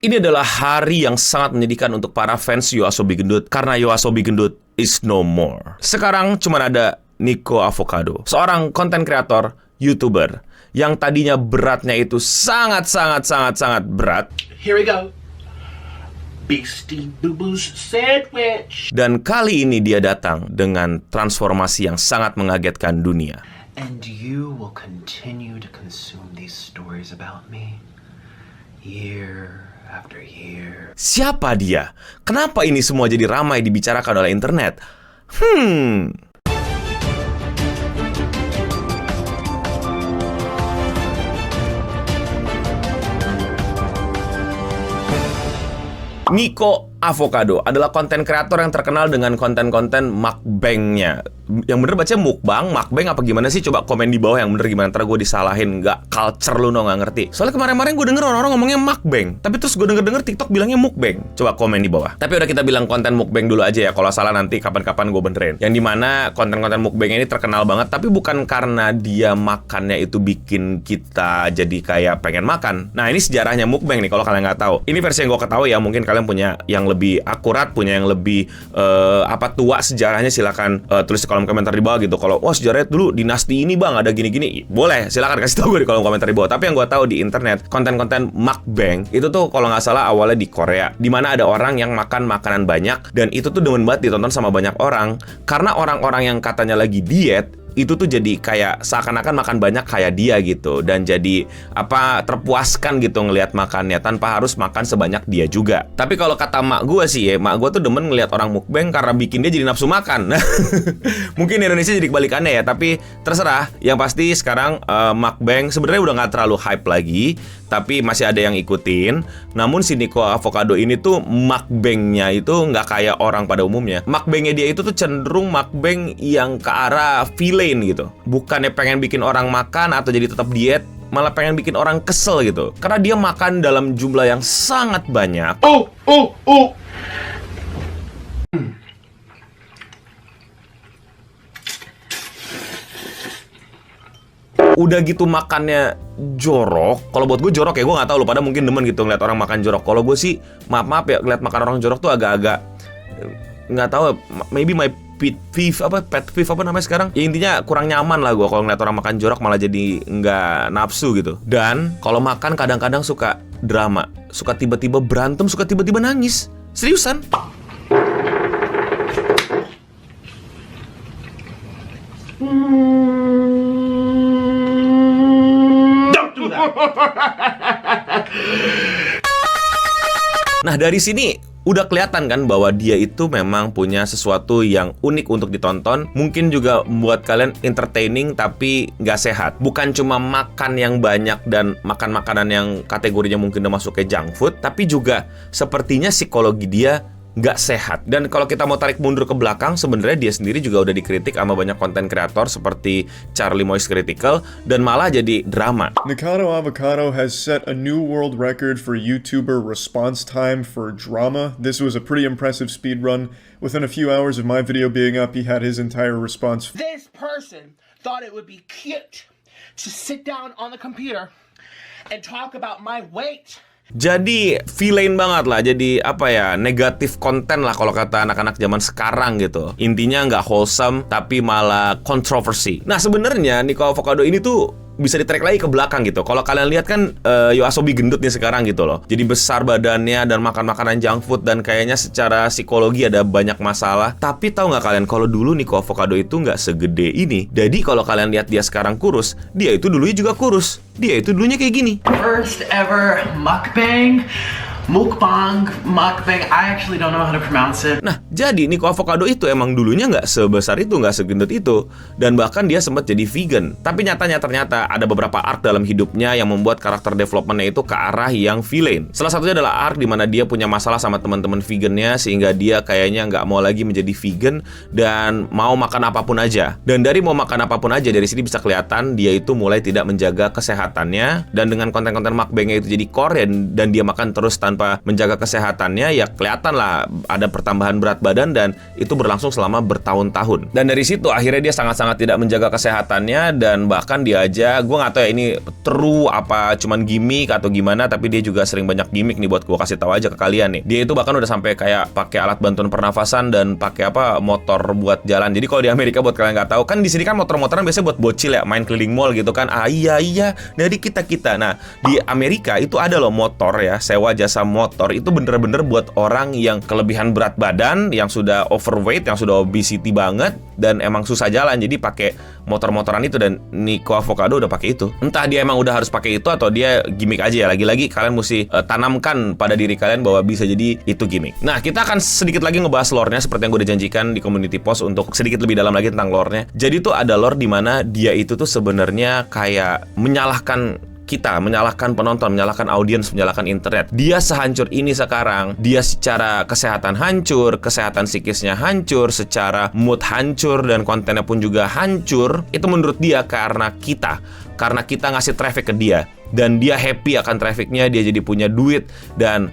Ini adalah hari yang sangat menyedihkan untuk para fans YOASOBI Gendut karena YOASOBI Gendut is no more. Sekarang cuma ada Nico Avocado, seorang konten kreator, YouTuber yang tadinya beratnya itu sangat berat. Here we go. Beastie Boo-Boo's sandwich. Dan kali ini dia datang dengan transformasi yang sangat mengagetkan dunia. And you will continue to consume these stories about me year after year. Siapa dia? Kenapa ini semua jadi ramai dibicarakan oleh internet? Nico Avocado adalah konten kreator yang terkenal dengan konten-konten mukbangnya. Yang bener baca mukbang apa gimana sih? Coba komen di bawah yang bener gimana, ntar gue disalahin. Nggak culture lu no, nggak ngerti. Soalnya kemarin-kemarin gue denger orang-orang ngomongnya mukbang, tapi terus gue denger TikTok bilangnya mukbang. Coba komen di bawah. Tapi udah kita bilang konten mukbang dulu aja ya. Kalau salah nanti kapan-kapan gue benerin. Yang dimana konten-konten mukbang ini terkenal banget, tapi bukan karena dia makannya itu bikin kita jadi kayak pengen makan. Nah ini sejarahnya mukbang nih kalau kalian nggak tahu. Ini versi yang gue ketahui ya. Mungkin kalian punya yang lebih akurat, punya yang lebih tua sejarahnya, silakan tulis di kolom komentar di bawah gitu. Kalau sejarahnya dulu dinasti ini bang ada gini-gini, boleh silakan kasih tahu gue di kolom komentar di bawah. Tapi yang gue tahu di internet konten-konten mukbang itu tuh kalau nggak salah awalnya di Korea, dimana ada orang yang makan makanan banyak dan itu tuh demen banget ditonton sama banyak orang karena orang-orang yang katanya lagi diet itu tuh jadi kayak seakan-akan makan banyak kayak dia gitu, dan jadi terpuaskan gitu ngelihat makannya tanpa harus makan sebanyak dia juga. Tapi kalau kata mak gue sih ya, mak gue tuh demen ngelihat orang mukbang karena bikin dia jadi nafsu makan. Mungkin di Indonesia jadi kebalikannya ya, tapi terserah. Yang pasti sekarang mukbang sebenarnya udah nggak terlalu hype lagi, tapi masih ada yang ikutin. Namun si Nico Avocado ini tuh mukbangnya itu nggak kayak orang pada umumnya. Mukbangnya dia itu tuh cenderung mukbang yang ke arah villain gitu. Bukannya pengen bikin orang makan atau jadi tetap diet, malah pengen bikin orang kesel gitu. Karena dia makan dalam jumlah yang sangat banyak. Udah gitu makannya jorok. Kalau buat gue jorok ya, gue nggak tahu, lu pada mungkin demen gitu ngeliat orang makan jorok. Kalau gue sih maaf ya, ngeliat makan orang jorok tuh agak-agak nggak tahu, maybe my pet peeve apa namanya sekarang ya, intinya kurang nyaman lah gue kalau ngeliat orang makan jorok, malah jadi nggak nafsu gitu. Dan kalau makan kadang-kadang suka drama, suka tiba-tiba berantem, suka tiba-tiba nangis, seriusan. Nah dari sini udah kelihatan kan bahwa dia itu memang punya sesuatu yang unik untuk ditonton. Mungkin juga membuat kalian entertaining tapi nggak sehat. Bukan cuma makan yang banyak dan makan makanan yang kategorinya mungkin udah masuk ke junk food, tapi juga sepertinya psikologi dia nggak sehat. Dan kalau kita mau tarik mundur ke belakang, sebenarnya dia sendiri juga udah dikritik sama banyak konten kreator seperti Charlie Moist Critical, dan malah jadi drama. Nico Avocado has set a new world record for YouTuber response time for drama. This was a pretty impressive speed run. Within a few hours of my video being up, he had his entire response. This person thought it would be cute to sit down on the computer and talk about my weight. Jadi villain banget lah, jadi negatif konten lah kalau kata anak-anak zaman sekarang gitu. Intinya nggak wholesome tapi malah kontroversi. Nah sebenarnya Nico Avocado ini tuh bisa ditarik lagi ke belakang gitu. Kalau kalian lihat kan YOASOBI Gendut nih sekarang gitu loh. Jadi besar badannya dan makan makanan junk food, dan kayaknya secara psikologi ada banyak masalah. Tapi tahu nggak kalian kalau dulu Nico Avocado itu nggak segede ini. Jadi kalau kalian lihat dia sekarang kurus, dia itu dulunya juga kurus. Dia itu dulunya kayak gini. First ever mukbang, I actually don't know how to pronounce it. Nah, jadi Nico Avocado itu emang dulunya nggak sebesar itu, nggak segendut itu. Dan bahkan dia sempat jadi vegan. Tapi ternyata ada beberapa arc dalam hidupnya yang membuat karakter development-nya itu ke arah yang villain. Salah satunya adalah arc di mana dia punya masalah sama teman-teman vegannya, sehingga dia kayaknya nggak mau lagi menjadi vegan dan mau makan apapun aja. Dan dari mau makan apapun aja, dari sini bisa kelihatan dia itu mulai tidak menjaga kesehatannya. Dan dengan konten-konten mukbangnya itu jadi core, dan dia makan terus tanpa tanpa menjaga kesehatannya, ya kelihatan lah ada pertambahan berat badan dan itu berlangsung selama bertahun-tahun. Dan dari situ akhirnya dia sangat-sangat tidak menjaga kesehatannya dan bahkan dia aja, gue nggak tahu ya ini true apa cuman gimmick atau gimana, tapi dia juga sering banyak gimmick nih buat gue kasih tahu aja ke kalian nih. Dia itu bahkan udah sampai kayak pakai alat bantuan pernafasan dan pakai motor buat jalan. Jadi kalau di Amerika buat kalian nggak tahu kan di sini kan motor-motoran biasanya buat bocil ya, main keliling mall gitu kan. Iya dari kita. Nah di Amerika itu ada loh motor ya, sewa jasa motor itu bener-bener buat orang yang kelebihan berat badan, yang sudah overweight, yang sudah obesity banget dan emang susah jalan. Jadi pakai motor-motoran itu dan Nico Avocado udah pakai itu. Entah dia emang udah harus pakai itu atau dia gimmick aja ya. Lagi-lagi kalian mesti tanamkan pada diri kalian bahwa bisa jadi itu gimmick. Nah kita akan sedikit lagi ngebahas lore-nya seperti yang gue udah janjikan di community post untuk sedikit lebih dalam lagi tentang lore-nya. Jadi tuh ada lore di mana dia itu tuh sebenarnya kayak menyalahkan kita, menyalahkan penonton, menyalahkan audiens, menyalahkan internet. Dia sehancur ini sekarang, dia secara kesehatan hancur, kesehatan psikisnya hancur, secara mood hancur, dan kontennya pun juga hancur. Itu menurut dia karena kita ngasih traffic ke dia. Dan dia happy akan trafficnya, dia jadi punya duit, dan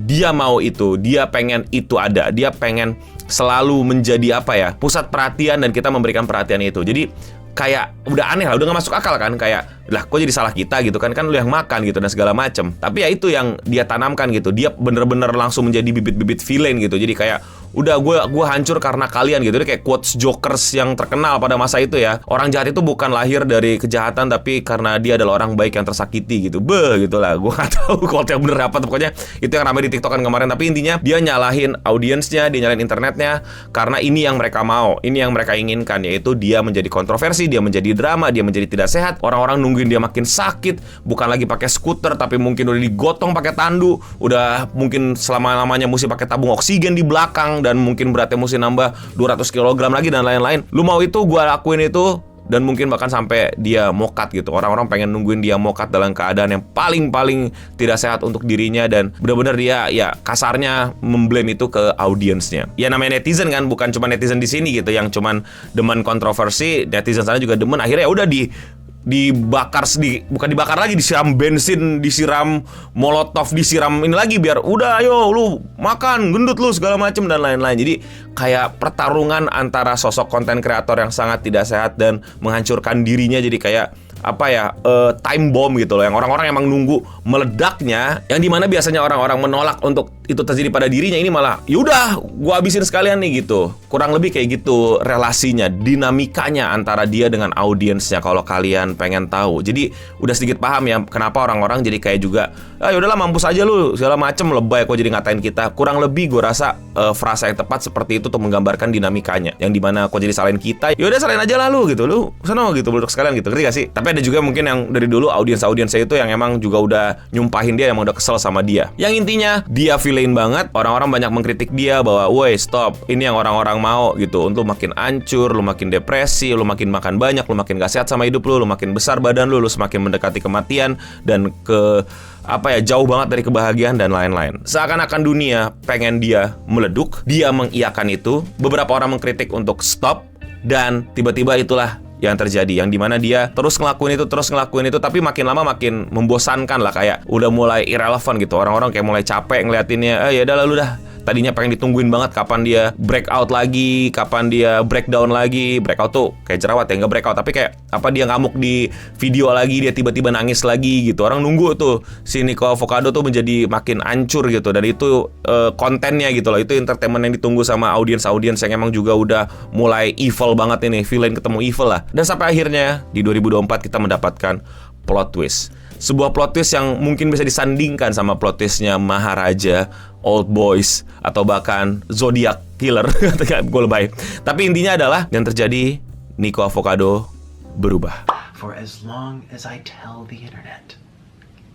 dia mau itu, dia pengen itu ada, dia pengen selalu menjadi pusat perhatian dan kita memberikan perhatian itu. Jadi kayak udah aneh lah, udah gak masuk akal kan, kayak lah kok jadi salah kita gitu kan lu yang makan gitu dan segala macem. Tapi ya itu yang dia tanamkan gitu, dia bener-bener langsung menjadi bibit-bibit villain gitu. Jadi kayak udah gue hancur karena kalian gitu. Dia kayak quotes jokers yang terkenal pada masa itu ya. Orang jahat itu bukan lahir dari kejahatan, tapi karena dia adalah orang baik yang tersakiti gitu. Gitu lah, gue gak tahu quote yang bener apa. Pokoknya itu yang ramai di TikTokan kemarin. Tapi intinya dia nyalahin audiensnya, dia nyalahin internetnya karena ini yang mereka mau, ini yang mereka inginkan, yaitu dia menjadi kontroversi, dia menjadi drama, dia menjadi tidak sehat. Orang-orang nungguin dia makin sakit, bukan lagi pakai skuter tapi mungkin udah digotong pakai tandu, udah mungkin selama-lamanya mesti pakai tabung oksigen di belakang, dan mungkin beratnya mesti nambah 200 kg lagi dan lain-lain. Lu mau itu, gua lakuin itu, dan mungkin bahkan sampai dia mokat gitu. Orang-orang pengen nungguin dia mokat dalam keadaan yang paling tidak sehat untuk dirinya, dan benar-benar dia ya kasarnya memblame itu ke audiensnya. Ya namanya netizen kan, bukan cuma netizen di sini gitu yang cuman demen kontroversi, netizen sana juga demen. Akhirnya ya udah dibakar, bukan dibakar lagi, disiram bensin, disiram molotov, disiram ini lagi biar udah ayo lu makan gendut lu segala macem dan lain-lain. Jadi kayak pertarungan antara sosok konten kreator yang sangat tidak sehat dan menghancurkan dirinya, jadi kayak time bomb gitu loh, yang orang-orang emang nunggu meledaknya, yang dimana biasanya orang-orang menolak untuk itu terjadi pada dirinya, ini malah yaudah gua habisin sekalian nih gitu. Kurang lebih kayak gitu relasinya, dinamikanya antara dia dengan audiensnya, kalau kalian pengen tahu. Jadi udah sedikit paham ya kenapa orang-orang jadi kayak juga yaudahlah mampus aja lu segala macem, lebay kok jadi ngatain kita. Kurang lebih gue rasa frasa yang tepat seperti itu untuk menggambarkan dinamikanya, yang dimana kok jadi salahin kita, yaudah salahin aja lah lu gitu, lu sana gitu beluduk sekalian gitu, ngerti gak sih? Tapi ada juga mungkin yang dari dulu audiensnya itu yang emang juga udah nyumpahin dia, emang udah kesel sama dia. Yang intinya dia villain banget, orang-orang banyak mengkritik dia bahwa woi stop, ini yang orang-orang mau gitu. Lu makin hancur, lu makin depresi, lu makin makan banyak, lu makin gak sehat sama hidup lu makin besar badan lu semakin mendekati kematian dan jauh banget dari kebahagiaan dan lain-lain. Seakan-akan dunia pengen dia meleduk, dia mengiyakan itu. Beberapa orang mengkritik untuk stop, dan tiba-tiba itulah yang terjadi, yang dimana dia terus ngelakuin itu, tapi makin lama makin membosankan lah, kayak udah mulai irrelevant gitu. Orang-orang kayak mulai capek ngeliatinnya. Ya udah lalu dah. Tadinya pengen ditungguin banget kapan dia breakout lagi, kapan dia breakdown lagi. Breakout tuh kayak jerawat ya, nggak breakout, tapi kayak dia ngamuk di video lagi, dia tiba-tiba nangis lagi gitu. Orang nunggu tuh si Nico Avocado tuh menjadi makin hancur gitu. Dan itu kontennya gitu loh, itu entertainment yang ditunggu sama audiens yang emang juga udah mulai evil banget ini, villain ketemu evil lah. Dan sampai akhirnya di 2024 kita mendapatkan plot twist. Sebuah plot twist yang mungkin bisa disandingkan sama plot twistnya Maharaja, Old Boys, atau bahkan Zodiac Killer. Gue lebay. Tapi intinya adalah yang terjadi, Nico Avocado berubah. For as long as I tell the internet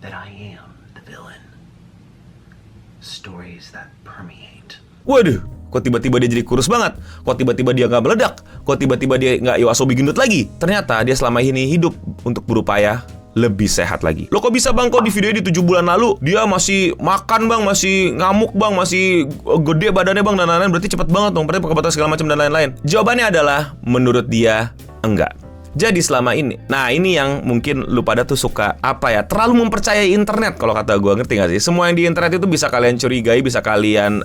that I am the villain, stories that permeate. Waduh, kok tiba-tiba dia jadi kurus banget? Kok tiba-tiba dia gak meledak? Kok tiba-tiba dia gak Yoasobi gendut lagi? Ternyata dia selama ini hidup untuk berupaya lebih sehat lagi. Lo kok bisa bang, kok di video di 7 bulan lalu dia masih makan bang, masih ngamuk bang, masih gede badannya bang, dan lain-lain. Berarti cepet banget dong, berarti pakai segala macam dan lain-lain. Jawabannya adalah menurut dia enggak. Jadi selama ini, nah ini yang mungkin lu pada tuh suka terlalu mempercayai internet kalau kata gue, ngerti gak sih? Semua yang di internet itu bisa kalian curigai, bisa kalian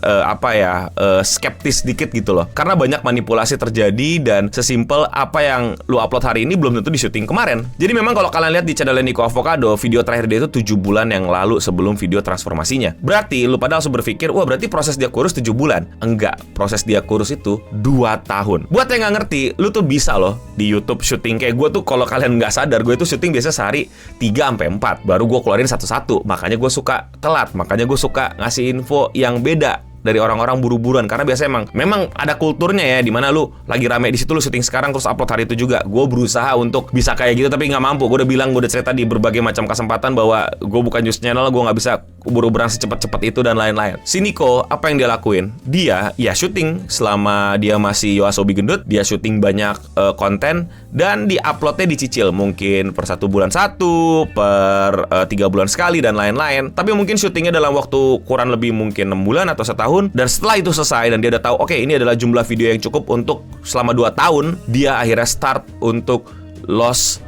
skeptis dikit gitu loh. Karena banyak manipulasi terjadi dan sesimpel apa yang lu upload hari ini belum tentu di syuting kemarin. Jadi memang kalau kalian lihat di channel Niko Avocado, video terakhir dia itu 7 bulan yang lalu sebelum video transformasinya. Berarti lu pada langsung berpikir, wah berarti proses dia kurus 7 bulan. Enggak, proses dia kurus itu 2 tahun. Buat yang nggak ngerti, lu tuh bisa loh di YouTube syuting kayak gue tuh, kalau kalian nggak sadar, gue itu syuting biasa sehari 3-4 baru gue keluarin satu-satu. Makanya gue suka telat, makanya gue suka ngasih info yang beda dari orang-orang buru-buruan, karena biasanya memang ada kulturnya ya, dimana lu lagi rame di situ, lu syuting sekarang terus upload hari itu juga. Gue berusaha untuk bisa kayak gitu tapi nggak mampu. Gue udah cerita di berbagai macam kesempatan bahwa gue bukan news channel, gue nggak bisa buru-buruan secepat-cepat itu dan lain-lain. Si Niko, apa yang dia lakuin? Dia ya syuting selama dia masih Yoasobi gendut, dia syuting banyak konten dan diuploadnya dicicil, mungkin per 1 bulan 1, per 3 bulan sekali dan lain-lain. Tapi mungkin syutingnya dalam waktu kurang lebih mungkin 6 bulan atau 1 tahun. Dan setelah itu selesai dan dia udah tahu, oke, ini adalah jumlah video yang cukup untuk selama 2 tahun, dia akhirnya start untuk lost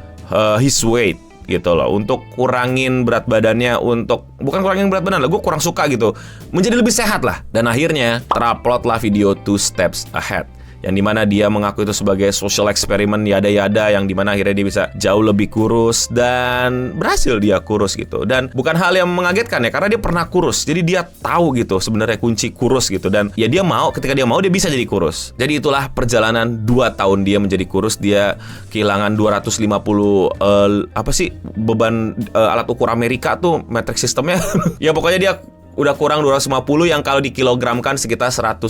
his weight gitu loh, untuk kurangin berat badannya, bukan kurangin berat badan lah, gue kurang suka gitu, menjadi lebih sehat lah. Dan akhirnya terupload lah video 2 Steps Ahead, yang dimana dia mengaku itu sebagai social experiment yada-yada, yang dimana akhirnya dia bisa jauh lebih kurus dan berhasil dia kurus gitu. Dan bukan hal yang mengagetkan ya, karena dia pernah kurus, jadi dia tahu gitu sebenarnya kunci kurus gitu. Dan ya dia mau, ketika dia mau dia bisa jadi kurus. Jadi itulah perjalanan 2 tahun dia menjadi kurus. Dia kehilangan 250 beban alat ukur Amerika tuh, metric sistemnya. Ya pokoknya dia udah kurang 250, yang kalau dikilogramkan sekitar 110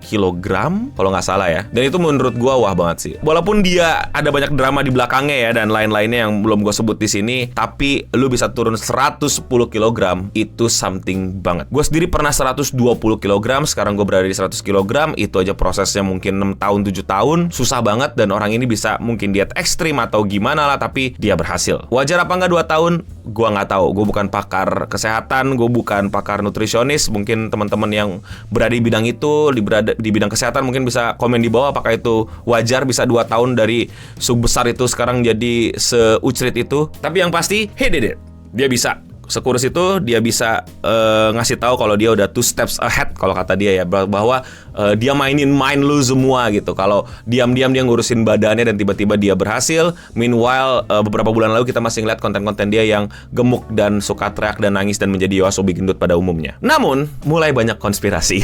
kilogram kalau nggak salah ya. Dan itu menurut gua wah banget sih. Walaupun dia ada banyak drama di belakangnya ya dan lain-lainnya yang belum gua sebut di sini, tapi lu bisa turun 110 kilogram itu something banget. Gua sendiri pernah 120 kilogram, sekarang gua berada di 100 kilogram. Itu aja prosesnya mungkin 6 tahun 7 tahun, susah banget. Dan orang ini bisa mungkin diet ekstrim atau gimana lah, tapi dia berhasil. Wajar apa nggak 2 tahun? Gua nggak tahu. Gua bukan pakar kesehatan, gua bukan pakar nutrisionis. Mungkin teman-teman yang berada di bidang itu, di bidang kesehatan, mungkin bisa komen di bawah apakah itu wajar bisa 2 tahun dari sebesar itu sekarang jadi seucrit itu. Tapi yang pasti, he did it. Dia bisa sekurus itu, dia bisa ngasih tahu kalau dia udah 2 steps ahead kalau kata dia ya, bahwa dia mainin mind lu semua gitu. Kalau diam-diam dia ngurusin badannya dan tiba-tiba dia berhasil. Meanwhile beberapa bulan lalu kita masih ngeliat konten-konten dia yang gemuk dan suka teriak dan nangis dan menjadi Yoasobi gendut pada umumnya. Namun mulai banyak konspirasi.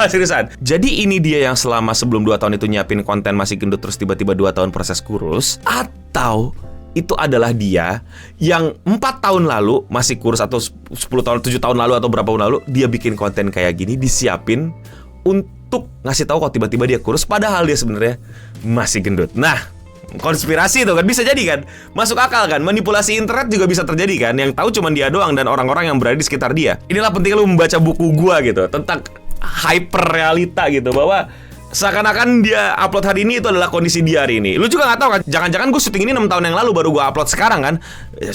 Seriusan. Jadi ini dia yang selama sebelum 2 tahun itu nyiapin konten masih gendut, terus tiba-tiba 2 tahun proses kurus, atau itu adalah dia yang 4 tahun lalu masih kurus, atau 10 tahun, 7 tahun lalu atau berapa tahun lalu dia bikin konten kayak gini, disiapin untuk ngasih tahu kok tiba-tiba dia kurus padahal dia sebenarnya masih gendut. Nah, konspirasi itu kan bisa jadi kan, masuk akal kan, manipulasi internet juga bisa terjadi kan, yang tahu cuma dia doang dan orang-orang yang berada di sekitar dia. Inilah pentingnya lu membaca buku gua gitu tentang hyper realita gitu, bahwa seakan-akan dia upload hari ini itu adalah kondisi dia hari ini. Lu juga gak tahu kan, jangan-jangan gue syuting ini 6 tahun yang lalu baru gue upload sekarang kan.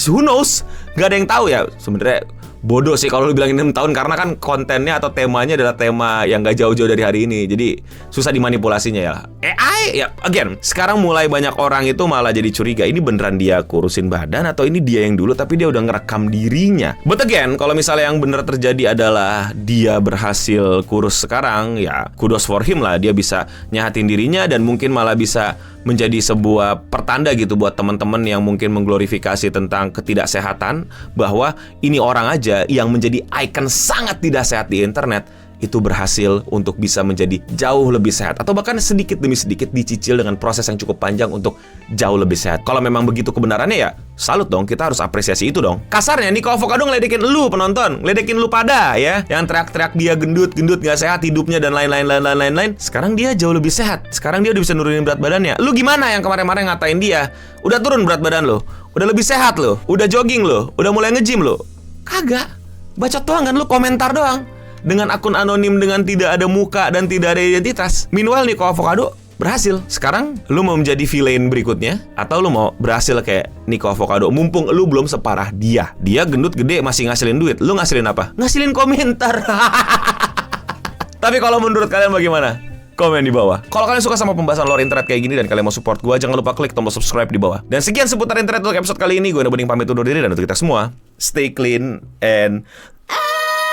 Who knows, gak ada yang tahu ya. Sebenarnya bodoh sih kalau lu bilangin 6 tahun, karena kan kontennya atau temanya adalah tema yang gak jauh-jauh dari hari ini. Jadi susah dimanipulasinya ya. AI ya, again, sekarang mulai banyak orang itu malah jadi curiga, ini beneran dia kurusin badan atau ini dia yang dulu tapi dia udah ngerekam dirinya. But again, kalau misalnya yang bener terjadi adalah dia berhasil kurus sekarang, ya kudos for him lah. Dia bisa nyahatin dirinya dan mungkin malah bisa menjadi sebuah pertanda gitu buat teman-teman yang mungkin mengglorifikasi tentang ketidaksehatan, bahwa ini orang aja yang menjadi ikon sangat tidak sehat di internet itu berhasil untuk bisa menjadi jauh lebih sehat, atau bahkan sedikit demi sedikit dicicil dengan proses yang cukup panjang untuk jauh lebih sehat. Kalau memang begitu kebenarannya ya salut dong, kita harus apresiasi itu dong. Kasarnya Niko Avocado ngeledekin lu penonton, ngeledekin lu pada ya, yang teriak-teriak dia gendut gak sehat hidupnya dan lain-lain. Sekarang dia jauh lebih sehat, sekarang dia udah bisa nurunin berat badannya. Lu gimana yang kemarin-kemarin ngatain dia udah turun berat badan lu, udah lebih sehat lu, udah jogging lu, udah mulai nge-gym lu? Kagak, bacot doang kan lu, komentar doang dengan akun anonim, dengan tidak ada muka dan tidak ada identitas. Meanwhile Niko Avocado berhasil. Sekarang lu mau menjadi villain berikutnya, atau lu mau berhasil kayak Niko Avocado? Mumpung lu belum separah dia. Dia gendut gede masih ngasilin duit, lu ngasilin apa? Ngasilin komentar. Tapi kalau menurut kalian bagaimana? komen di bawah. Kalau kalian suka sama pembahasan lore internet kayak gini dan kalian mau support gue, jangan lupa klik tombol subscribe di bawah. Dan sekian seputar internet untuk episode kali ini. Gue Bening pamit undur diri dan untuk kita semua, stay clean and